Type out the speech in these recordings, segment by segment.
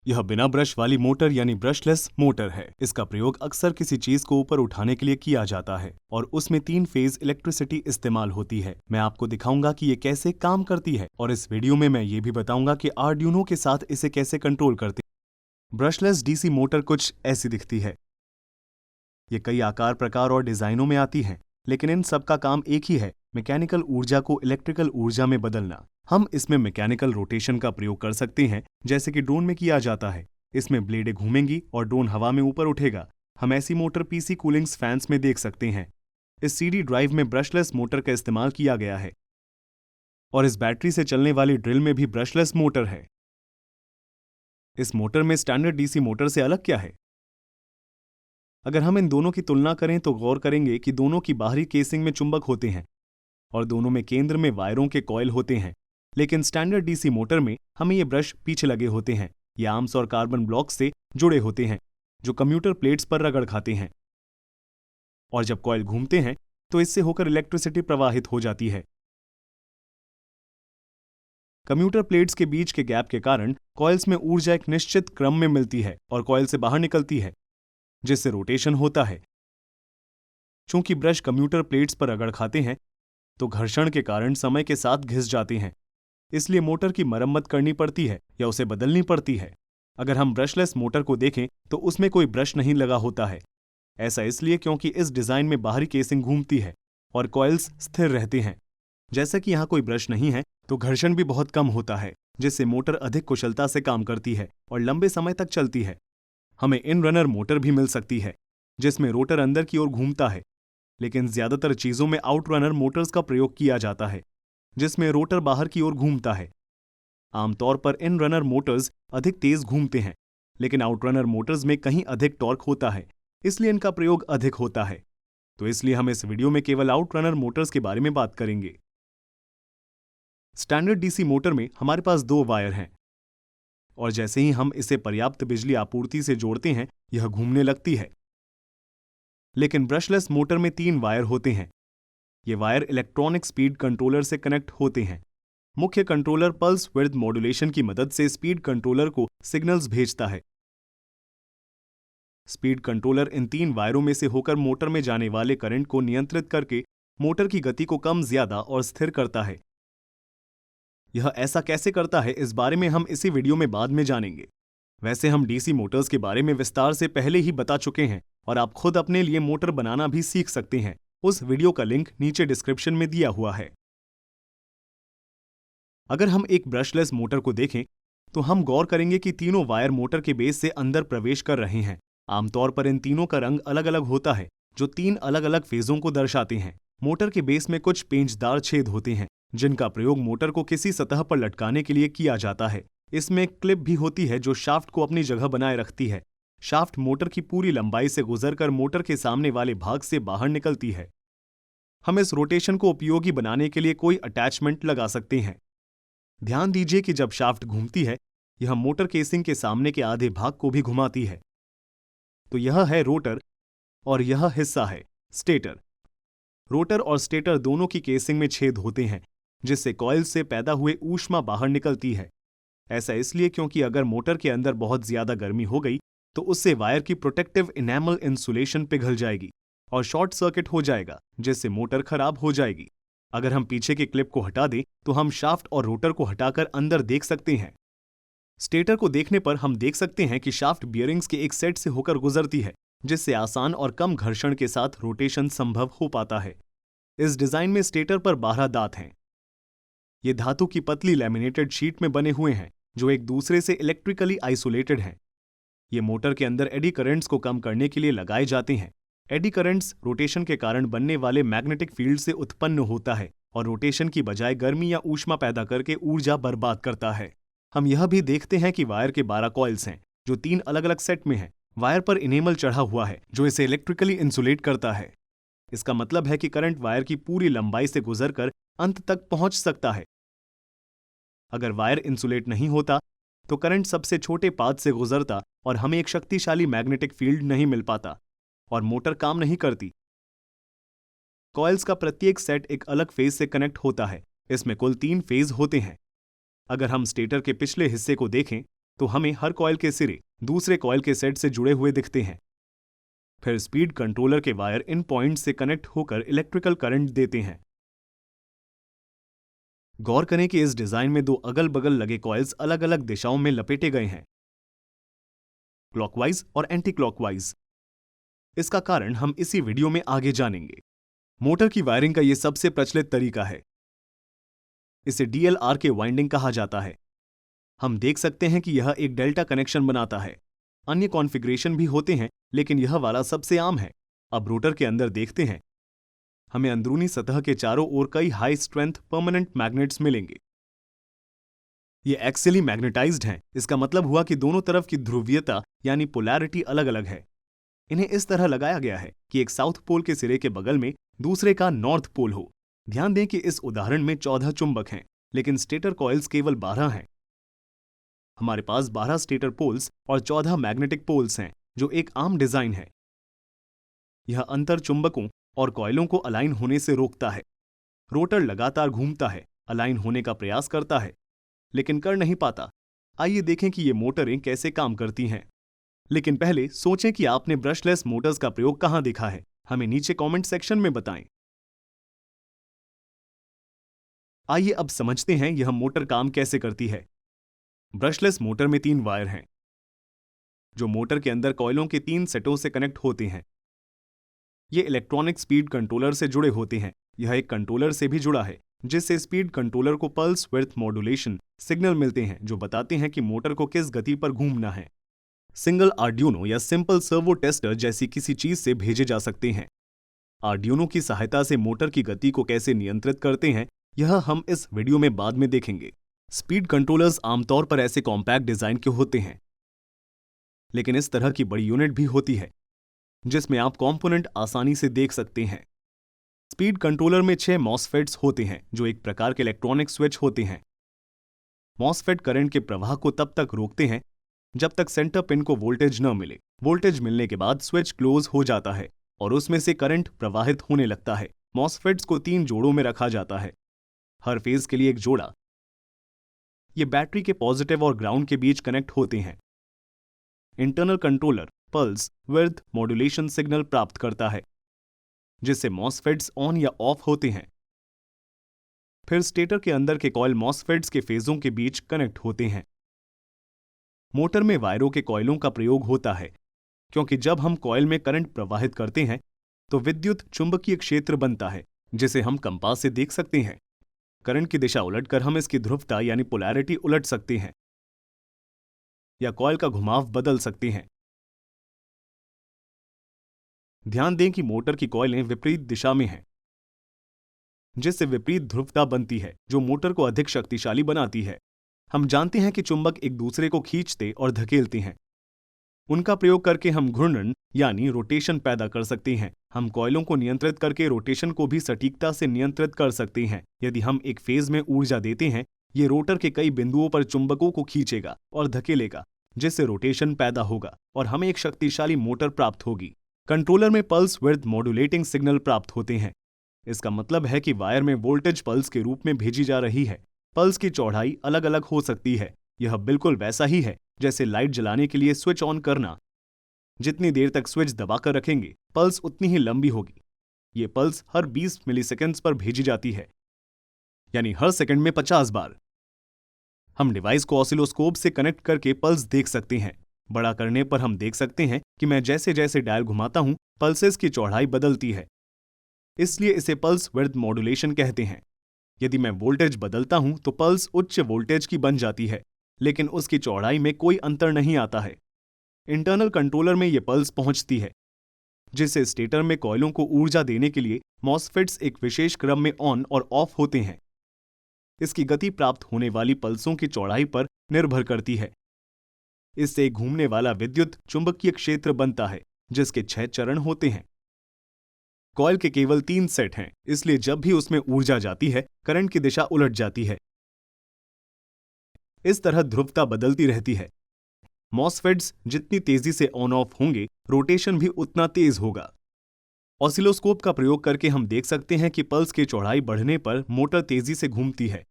यह बिना ब्रश वाली मोटर यानी ब्रशलेस मोटर है। इसका प्रयोग अक्सर किसी चीज को ऊपर उठाने के लिए किया जाता है और उसमें 3 फेज इलेक्ट्रिसिटी इस्तेमाल होती है। मैं आपको दिखाऊंगा कि ये कैसे काम करती है और इस वीडियो में मैं ये भी बताऊंगा कि आर्डुइनो के साथ इसे कैसे कंट्रोल करते हैं। ब्रशलेस डीसी मोटर कुछ ऐसी दिखती है। ये कई आकार, प्रकार और डिजाइनों में आती है, लेकिन इन सब का काम एक ही है, मैकेनिकल ऊर्जा को इलेक्ट्रिकल ऊर्जा में बदलना। हम इसमें मैकेनिकल रोटेशन का प्रयोग कर सकते हैं, जैसे कि ड्रोन में किया जाता है। इसमें ब्लेडें घूमेंगी और ड्रोन हवा में ऊपर उठेगा। हम ऐसी मोटर पीसी कूलिंग्स फैंस में देख सकते हैं। इस सीडी ड्राइव में ब्रशलेस मोटर का इस्तेमाल किया गया है और इस बैटरी से चलने वाली ड्रिल में भी ब्रशलेस मोटर है। इस मोटर में स्टैंडर्ड डीसी मोटर से अलग क्या है? अगर हम इन दोनों की तुलना करें तो गौर करेंगे कि दोनों की बाहरी केसिंग में चुंबक होते हैं और दोनों में केंद्र में वायरों के कॉइल होते हैं। लेकिन स्टैंडर्ड डीसी मोटर में हमें ये ब्रश पीछे लगे होते हैं। ये आर्म्स और कार्बन ब्लॉक से जुड़े होते हैं जो कम्यूटर प्लेट्स पर रगड़ खाते हैं और जब कॉइल घूमते हैं तो इससे होकर इलेक्ट्रिसिटी प्रवाहित हो जाती है। कम्यूटर प्लेट्स के बीच के गैप के कारण कॉइल्स में ऊर्जा एक निश्चित क्रम में मिलती है और कॉइल से बाहर निकलती है, जिससे रोटेशन होता है। चूंकि ब्रश कम्यूटर प्लेट्स पर रगड़ खाते हैं तो घर्षण के कारण समय के साथ घिस जाते हैं, इसलिए मोटर की मरम्मत करनी पड़ती है या उसे बदलनी पड़ती है। अगर हम ब्रशलेस मोटर को देखें तो उसमें कोई ब्रश नहीं लगा होता है। ऐसा इसलिए क्योंकि इस डिजाइन में बाहरी केसिंग घूमती है और कॉइल्स स्थिर रहते हैं। जैसा कि यहाँ कोई ब्रश नहीं है तो घर्षण भी बहुत कम होता है, जिससे मोटर अधिक कुशलता से काम करती है और लंबे समय तक चलती है। हमें इन रनर मोटर भी मिल सकती है जिसमें रोटर अंदर की ओर घूमता है, लेकिन ज्यादातर चीजों में आउट रनर मोटर्स का प्रयोग किया जाता है जिसमें रोटर बाहर की ओर घूमता है। आमतौर पर इन रनर मोटर्स अधिक तेज घूमते हैं, लेकिन आउटरनर मोटर्स में कहीं अधिक टॉर्क होता है, इसलिए इनका प्रयोग अधिक होता है। तो इसलिए हम इस वीडियो में केवल आउटरनर मोटर्स के बारे में बात करेंगे। स्टैंडर्ड डीसी मोटर में हमारे पास 2 वायर हैं और जैसे ही हम इसे पर्याप्त बिजली आपूर्ति से जोड़ते हैं यह घूमने लगती है। लेकिन ब्रशलेस मोटर में 3 वायर होते हैं। ये वायर इलेक्ट्रॉनिक स्पीड कंट्रोलर से कनेक्ट होते हैं। मुख्य कंट्रोलर पल्स विड्थ मॉड्यूलेशन की मदद से स्पीड कंट्रोलर को सिग्नल्स भेजता है। स्पीड कंट्रोलर इन 3 वायरों में से होकर मोटर में जाने वाले करंट को नियंत्रित करके मोटर की गति को कम, ज्यादा और स्थिर करता है। यह ऐसा कैसे करता है, इस बारे में हम इसी वीडियो में बाद में जानेंगे। वैसे हम डीसी मोटर्स के बारे में विस्तार से पहले ही बता चुके हैं और आप खुद अपने लिए मोटर बनाना भी सीख सकते हैं। उस वीडियो का लिंक नीचे डिस्क्रिप्शन में दिया हुआ है। अगर हम एक ब्रशलेस मोटर को देखें तो हम गौर करेंगे कि तीनों वायर मोटर के बेस से अंदर प्रवेश कर रहे हैं। आमतौर पर इन तीनों का रंग अलग अलग होता है जो 3 अलग अलग फेजों को दर्शाते हैं। मोटर के बेस में कुछ पेंचदार छेद होते हैं जिनका प्रयोग मोटर को किसी सतह पर लटकाने के लिए किया जाता है। इसमें एक क्लिप भी होती है जो शाफ्ट को अपनी जगह बनाए रखती है। शाफ्ट मोटर की पूरी लंबाई से गुजरकर मोटर के सामने वाले भाग से बाहर निकलती है। हम इस रोटेशन को उपयोगी बनाने के लिए कोई अटैचमेंट लगा सकते हैं। ध्यान दीजिए कि जब शाफ्ट घूमती है यह मोटर केसिंग के सामने के आधे भाग को भी घुमाती है। तो यह है रोटर और यह हिस्सा है स्टेटर। रोटर और स्टेटर दोनों की केसिंग में छेद होते हैं जिससे कॉइल से पैदा हुए ऊष्मा बाहर निकलती है। ऐसा इसलिए क्योंकि अगर मोटर के अंदर बहुत ज्यादा गर्मी हो गई तो उससे वायर की प्रोटेक्टिव इनेमल इंसुलेशन पिघल जाएगी और शॉर्ट सर्किट हो जाएगा, जिससे मोटर खराब हो जाएगी। अगर हम पीछे के क्लिप को हटा दें तो हम शाफ्ट और रोटर को हटाकर अंदर देख सकते हैं। स्टेटर को देखने पर हम देख सकते हैं कि शाफ्ट बियरिंग्स के एक सेट से होकर गुजरती है, जिससे आसान और कम घर्षण के साथ रोटेशन संभव हो पाता है। इस डिजाइन में स्टेटर पर 12 दांत हैं। ये धातु की पतली लैमिनेटेड शीट में बने हुए हैं जो एक दूसरे से इलेक्ट्रिकली आइसोलेटेड हैं। ये मोटर के अंदर एडी करंट्स को कम करने के लिए लगाए जाते हैं। एडी करंट्स रोटेशन के कारण बनने वाले मैग्नेटिक फील्ड से उत्पन्न होता है और रोटेशन की बजाय गर्मी या ऊष्मा पैदा करके ऊर्जा बर्बाद करता है। हम यह भी देखते हैं कि वायर के 12 कॉइल्स हैं जो 3 अलग अलग सेट में हैं। वायर पर इनेमल चढ़ा हुआ है जो इसे इलेक्ट्रिकली इंसुलेट करता है। इसका मतलब है कि करंट वायर की पूरी लंबाई से गुजरकर अंत तक पहुंच सकता है। अगर वायर इंसुलेट नहीं होता तो करंट सबसे छोटे पाथ से गुजरता और हमें एक शक्तिशाली मैग्नेटिक फील्ड नहीं मिल पाता और मोटर काम नहीं करती। कॉइल्स का प्रत्येक सेट एक अलग फेज से कनेक्ट होता है। इसमें कुल 3 फेज होते हैं। अगर हम स्टेटर के पिछले हिस्से को देखें तो हमें हर कॉइल के सिरे दूसरे कॉइल के सेट से जुड़े हुए दिखते हैं। फिर स्पीड कंट्रोलर के वायर इन पॉइंट से कनेक्ट होकर इलेक्ट्रिकल करंट देते हैं। गौर करें कि इस डिजाइन में दो अगल बगल लगे कॉइल्स अलग अलग दिशाओं में लपेटे गए हैं, क्लॉकवाइज और एंटी क्लॉकवाइज। इसका कारण हम इसी वीडियो में आगे जानेंगे। मोटर की वायरिंग का यह सबसे प्रचलित तरीका है। इसे DLR के वाइंडिंग कहा जाता है। हम देख सकते हैं कि यह एक डेल्टा कनेक्शन बनाता है। अन्य कॉन्फ़िगरेशन भी होते हैं, लेकिन यह वाला सबसे आम है। अब रोटर के अंदर देखते हैं। हमें अंदरूनी सतह के चारों ओर कई हाई स्ट्रेंथ परमानेंट मैग्नेट्स मिलेंगे। ये एक्सियली मैग्नेटाइज्ड हैं। इसका मतलब हुआ कि दोनों तरफ की ध्रुवीयता यानी पोलैरिटी अलग अलग है। इन्हें इस तरह लगाया गया है कि एक साउथ पोल के सिरे के बगल में दूसरे का नॉर्थ पोल हो। ध्यान दें कि इस उदाहरण में 14 चुंबक हैं, लेकिन स्टेटर कॉइल्स केवल 12 हैं। हमारे पास 12 स्टेटर पोल्स और 14 मैग्नेटिक पोल्स हैं, जो एक आम डिजाइन है। यह अंतर चुंबकों और कॉइलों को अलाइन होने से रोकता है। रोटर लगातार घूमता है, अलाइन होने का प्रयास करता है, लेकिन कर नहीं पाता। आइए देखें कि ये मोटरें कैसे काम करती हैं। लेकिन पहले सोचें कि आपने ब्रशलेस मोटर्स का प्रयोग कहां देखा है। हमें नीचे कमेंट सेक्शन में बताएं। आइए अब समझते हैं यह मोटर काम कैसे करती है। ब्रशलेस मोटर में 3 वायर हैं, जो मोटर के अंदर कॉइलों के 3 सेटों से कनेक्ट होते हैं। ये इलेक्ट्रॉनिक स्पीड कंट्रोलर से जुड़े होते हैं। यह एक कंट्रोलर से भी जुड़ा है, जिससे स्पीड कंट्रोलर को पल्स विड्थ मॉड्यूलेशन सिग्नल मिलते हैं, जो बताते हैं कि मोटर को किस गति पर घूमना है। सिंगल आर्डियूनो या सिंपल सर्वो टेस्टर जैसी किसी चीज से भेजे जा सकते हैं। आर्डियूनो की सहायता से मोटर की गति को कैसे नियंत्रित करते हैं, यह हम इस वीडियो में बाद में देखेंगे। स्पीड कंट्रोलर्स आमतौर पर ऐसे कॉम्पैक्ट डिजाइन के होते हैं, लेकिन इस तरह की बड़ी यूनिट भी होती है जिसमें आप कंपोनेंट आसानी से देख सकते हैं। स्पीड कंट्रोलर में 6 मॉसफेट्स होते हैं, जो एक प्रकार के इलेक्ट्रॉनिक स्विच होते हैं। मॉसफेट करंट के प्रवाह को तब तक रोकते हैं जब तक सेंटर पिन को वोल्टेज न मिले। वोल्टेज मिलने के बाद स्विच क्लोज हो जाता है और उसमें से करंट प्रवाहित होने लगता है। मॉसफेट्स को 3 जोड़ों में रखा जाता है, हर फेज के लिए एक जोड़ा। ये बैटरी के पॉजिटिव और ग्राउंड के बीच कनेक्ट होते हैं। Internal controller pulse width modulation signal प्राप्त करता है, जिससे मॉसफेट्स ऑन या ऑफ होते हैं। फिर स्टेटर के अंदर के कॉइल मॉसफेट्स के फेजों के बीच कनेक्ट होते हैं। मोटर में वायरों के कॉइलों का प्रयोग होता है, क्योंकि जब हम कॉइल में करंट प्रवाहित करते हैं तो विद्युत चुंबकीय क्षेत्र बनता है, जिसे हम कंपास से देख सकते हैं। करंट की दिशा उलटकर हम इसकी ध्रुवता यानी पोलैरिटी उलट सकते हैं या कॉइल का घुमाव बदल सकते हैं। ध्यान दें कि मोटर की कॉइलें विपरीत दिशा में हैं, जिससे विपरीत ध्रुवता बनती है, जो मोटर को अधिक शक्तिशाली बनाती है। हम जानते हैं कि चुंबक एक दूसरे को खींचते और धकेलते हैं। उनका प्रयोग करके हम घूर्णन यानी रोटेशन पैदा कर सकते हैं। हम कॉइलों को नियंत्रित करके रोटेशन को भी सटीकता से नियंत्रित कर सकते हैं। यदि हम एक फेज में ऊर्जा देते हैं, ये रोटर के कई बिंदुओं पर चुंबकों को खींचेगा और धकेलेगा, जिससे रोटेशन पैदा होगा और हमें एक शक्तिशाली मोटर प्राप्त होगी। कंट्रोलर में पल्स विड्थ मॉड्यूलेटिंग सिग्नल प्राप्त होते हैं। इसका मतलब है कि वायर में वोल्टेज पल्स के रूप में भेजी जा रही है। पल्स की चौड़ाई अलग अलग हो सकती है। यह बिल्कुल वैसा ही है जैसे लाइट जलाने के लिए स्विच ऑन करना। जितनी देर तक स्विच दबाकर रखेंगे, पल्स उतनी ही लंबी होगी। ये पल्स हर 20 मिलीसेकंड्स पर भेजी जाती है, यानी हर सेकंड में 50 बार। हम डिवाइस को ऑसिलोस्कोप से कनेक्ट करके पल्स देख सकते हैं। बड़ा करने पर हम देख सकते हैं कि मैं जैसे जैसे डायल घुमाता हूं, पल्सेस की चौड़ाई बदलती है। इसलिए इसे पल्स विड्थ मॉड्यूलेशन कहते हैं। यदि मैं वोल्टेज बदलता हूं तो पल्स उच्च वोल्टेज की बन जाती है, लेकिन उसकी चौड़ाई में कोई अंतर नहीं आता है। इंटरनल कंट्रोलर में यह पल्स पहुंचती है, जिससे स्टेटर में कॉइलों को ऊर्जा देने के लिए मॉसफेट्स एक विशेष क्रम में ऑन और ऑफ होते हैं। इसकी गति प्राप्त होने वाली पल्सों की चौड़ाई पर निर्भर करती है। इससे एक घूमने वाला विद्युत चुंबकीय क्षेत्र बनता है, जिसके 6 चरण होते हैं। कॉइल के केवल 3 सेट हैं, इसलिए जब भी उसमें ऊर्जा जाती है, करंट की दिशा उलट जाती है। इस तरह ध्रुवता बदलती रहती है। मॉसफेट्स जितनी तेजी से ऑन ऑफ होंगे, रोटेशन भी उतना तेज होगा। ऑसिलोस्कोप का प्रयोग करके हम देख सकते हैं कि पल्स की चौड़ाई बढ़ने पर मोटर तेजी से घूमती है।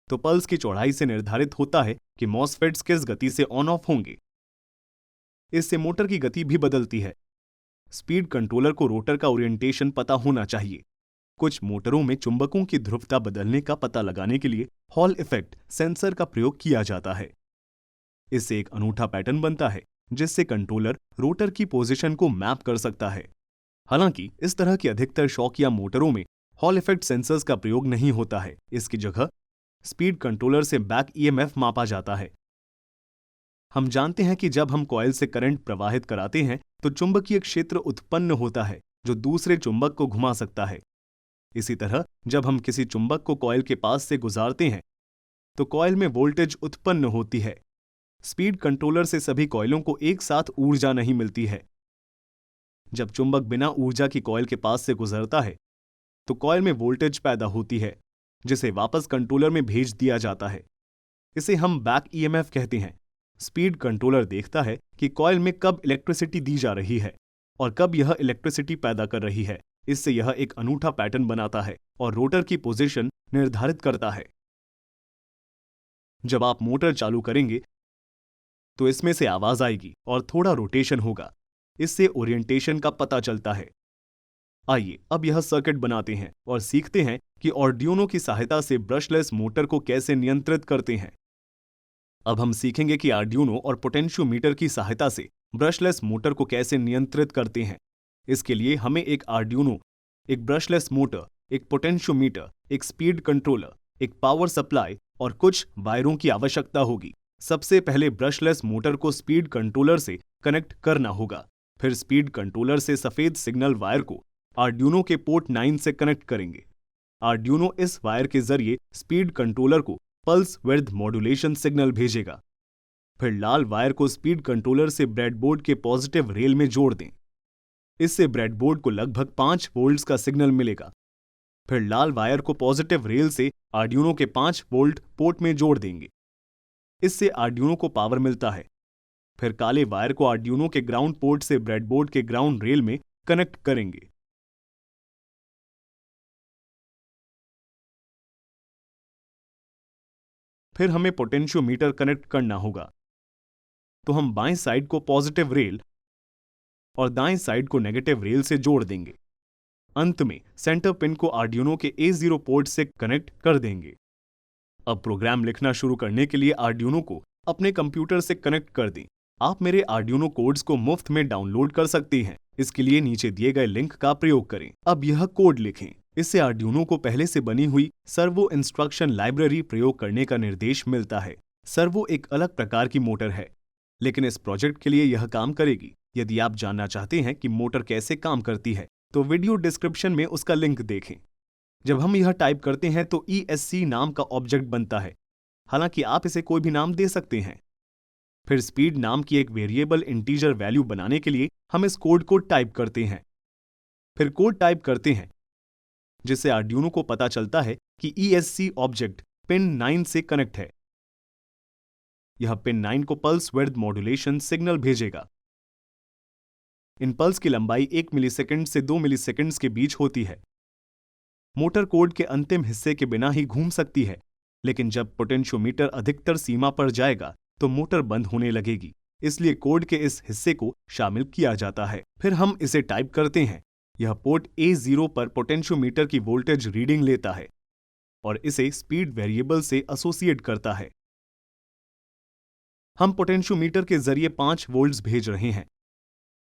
तो पल्स की चौड़ाई से निर्धारित होता है कि मॉसफेट्स किस गति से ऑन ऑफ होंगे। इससे मोटर की गति भी बदलती है। स्पीड कंट्रोलर को रोटर का ओरिएंटेशन पता होना चाहिए। कुछ मोटरों में चुंबकों की ध्रुवता बदलने का पता लगाने के लिए हॉल इफेक्ट सेंसर का प्रयोग किया जाता है। इससे एक अनूठा पैटर्न बनता है जिससे कंट्रोलर रोटर की पोजीशन को मैप कर सकता है। हालांकि इस तरह की अधिकतर शॉक या मोटरों में हॉल इफेक्ट सेंसर्स का प्रयोग नहीं होता है। इसकी जगह स्पीड कंट्रोलर से बैक ईएमएफ मापा जाता है। हम जानते हैं कि जब हम कॉइल से करंट प्रवाहित कराते हैं तो चुंबकीय क्षेत्र उत्पन्न होता है जो दूसरे चुंबक को घुमा सकता है। इसी तरह जब हम किसी चुंबक को कॉइल के पास से गुजारते हैं तो कॉइल में वोल्टेज उत्पन्न होती है। स्पीड कंट्रोलर से सभी कॉइलों को एक साथ ऊर्जा नहीं मिलती है। जब चुंबक बिना ऊर्जा की कॉइल के पास से गुजरता है तो कॉइल में वोल्टेज पैदा होती है जिसे वापस कंट्रोलर में भेज दिया जाता है। इसे हम बैक ईएमएफ कहते हैं। स्पीड कंट्रोलर देखता है कि कॉइल में कब इलेक्ट्रिसिटी दी जा रही है और कब यह इलेक्ट्रिसिटी पैदा कर रही है। इससे यह एक अनूठा पैटर्न बनाता है और रोटर की पोजीशन निर्धारित करता है। जब आप मोटर चालू करेंगे तो इसमें से आवाज आएगी और थोड़ा रोटेशन होगा। इससे ओरिएंटेशन का पता चलता है। आइए अब यह सर्किट बनाते हैं और सीखते हैं कि आर्डिनो की सहायता से ब्रशलेस मोटर को कैसे नियंत्रित करते हैं। अब हम सीखेंगे कि आर्डिनो और पोटेंशियोमीटर की सहायता से ब्रशलेस मोटर को कैसे नियंत्रित करते हैं। इसके लिए हमें एक आर्डिनो, एक ब्रशलेस मोटर, एक पोटेंशियोमीटर, एक स्पीड कंट्रोलर, एक पावर सप्लाई और कुछ वायरों की आवश्यकता होगी। सबसे पहले ब्रशलेस मोटर को स्पीड कंट्रोलर से कनेक्ट करना होगा। फिर स्पीड कंट्रोलर से सफेद सिग्नल वायर को आर्डिनो के पोर्ट 9 से कनेक्ट करेंगे। आर्डिनो इस वायर के जरिए स्पीड कंट्रोलर को पल्स विड्थ मॉड्यूलेशन सिग्नल भेजेगा। फिर लाल वायर को स्पीड कंट्रोलर से ब्रेडबोर्ड के पॉजिटिव रेल में जोड़ दें। इससे ब्रेडबोर्ड को लगभग 5 वोल्ट्स का सिग्नल मिलेगा। फिर लाल वायर को पॉजिटिव रेल से आर्डिनो के 5 वोल्ट पोर्ट में जोड़ देंगे। इससे आर्डिनो को पावर मिलता है। फिर काले वायर को आर्डिनो के ग्राउंड पोर्ट से ब्रेडबोर्ड के ग्राउंड रेल में कनेक्ट करेंगे। फिर हमें पोटेंशियोमीटर कनेक्ट करना होगा। तो हम बाएं साइड को पॉजिटिव रेल और दाएं साइड को नेगेटिव रेल से जोड़ देंगे। अंत में सेंटर पिन को आर्डिनो के A0 पोर्ट से कनेक्ट कर देंगे। अब प्रोग्राम लिखना शुरू करने के लिए आर्डिनो को अपने कंप्यूटर से कनेक्ट कर दें। आप मेरे आर्डिनो कोड्स को मुफ्त में डाउनलोड कर सकते हैं। इसके लिए नीचे दिए गए लिंक का प्रयोग करें। अब यह कोड लिखें। इससे आर्डिनो को पहले से बनी हुई सर्वो इंस्ट्रक्शन लाइब्रेरी प्रयोग करने का निर्देश मिलता है। सर्वो एक अलग प्रकार की मोटर है, लेकिन इस प्रोजेक्ट के लिए यह काम करेगी। यदि आप जानना चाहते हैं कि मोटर कैसे काम करती है तो वीडियो डिस्क्रिप्शन में उसका लिंक देखें। जब हम यह टाइप करते हैं तो ESC नाम का ऑब्जेक्ट बनता है। हालांकि आप इसे कोई भी नाम दे सकते हैं। फिर स्पीड नाम की एक वेरिएबल इंटीजर वैल्यू बनाने के लिए हम इस कोड को टाइप करते हैं। फिर कोड टाइप करते हैं जिससे आर्डिनो को पता चलता है कि ESC ऑब्जेक्ट पिन 9 से कनेक्ट है। यह पिन 9 को पल्स विड्थ मॉड्यूलेशन सिग्नल भेजेगा। इन पल्स की लंबाई 1 मिलीसेकंड से 2 मिलीसेकंड्स के बीच होती है। मोटर कोड के अंतिम हिस्से के बिना ही घूम सकती है, लेकिन जब पोटेंशियोमीटर अधिकतर सीमा पर जाएगा तो मोटर बंद होने लगेगी। इसलिए कोड के इस हिस्से को शामिल किया जाता है। फिर हम इसे टाइप करते हैं। यह पोर्ट A0 पर पोटेंशियोमीटर की वोल्टेज रीडिंग लेता है और इसे स्पीड वेरिएबल से एसोसिएट करता है। हम पोटेंशियोमीटर के जरिए 5 वोल्ट्स भेज रहे हैं।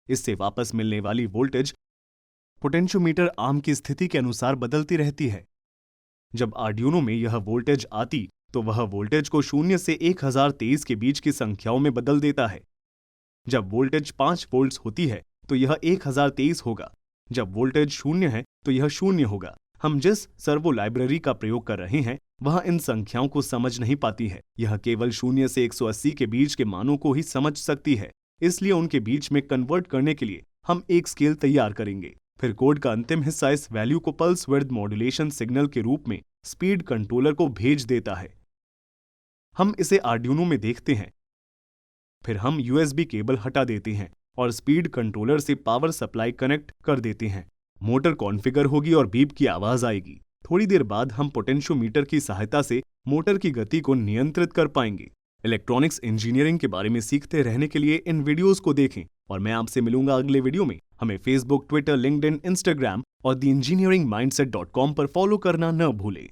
इससे वापस मिलने वाली वोल्टेज पोटेंशियोमीटर आर्म की स्थिति के अनुसार बदलती रहती है। जब आर्डिनो में यह वोल्टेज आती तो वह वोल्टेज को 0 से 1023 के बीच की संख्याओं में बदल देता है। जब वोल्टेज 5 वोल्ट्स होती है तो यह 1023 होगा। जब वोल्टेज 0 है तो यह 0 होगा। हम जिस सर्वो लाइब्रेरी का प्रयोग कर रहे हैं वह इन संख्याओं को समझ नहीं पाती है। यह केवल 0 से 180 के बीच के मानों को ही समझ सकती है। इसलिए उनके बीच में कन्वर्ट करने के लिए हम एक स्केल तैयार करेंगे। फिर कोड का अंतिम हिस्सा इस वैल्यू को पल्स विड्थ मॉड्यूलेशन सिग्नल के रूप में स्पीड कंट्रोलर को भेज देता है। हम इसे आर्डिनो में देखते हैं। फिर हम USB केबल हटा देते हैं और स्पीड कंट्रोलर से पावर सप्लाई कनेक्ट कर देते हैं। मोटर कॉन्फ़िगर होगी और बीप की आवाज आएगी। थोड़ी देर बाद हम पोटेंशियोमीटर की सहायता से मोटर की गति को नियंत्रित कर पाएंगे। इलेक्ट्रॉनिक्स इंजीनियरिंग के बारे में सीखते रहने के लिए इन वीडियोस को देखें और मैं आपसे मिलूंगा अगले वीडियो में। हमें फेसबुक, ट्विटर, लिंक्डइन, इंस्टाग्राम और theengineeringmindset.com पर फॉलो करना न भूलें।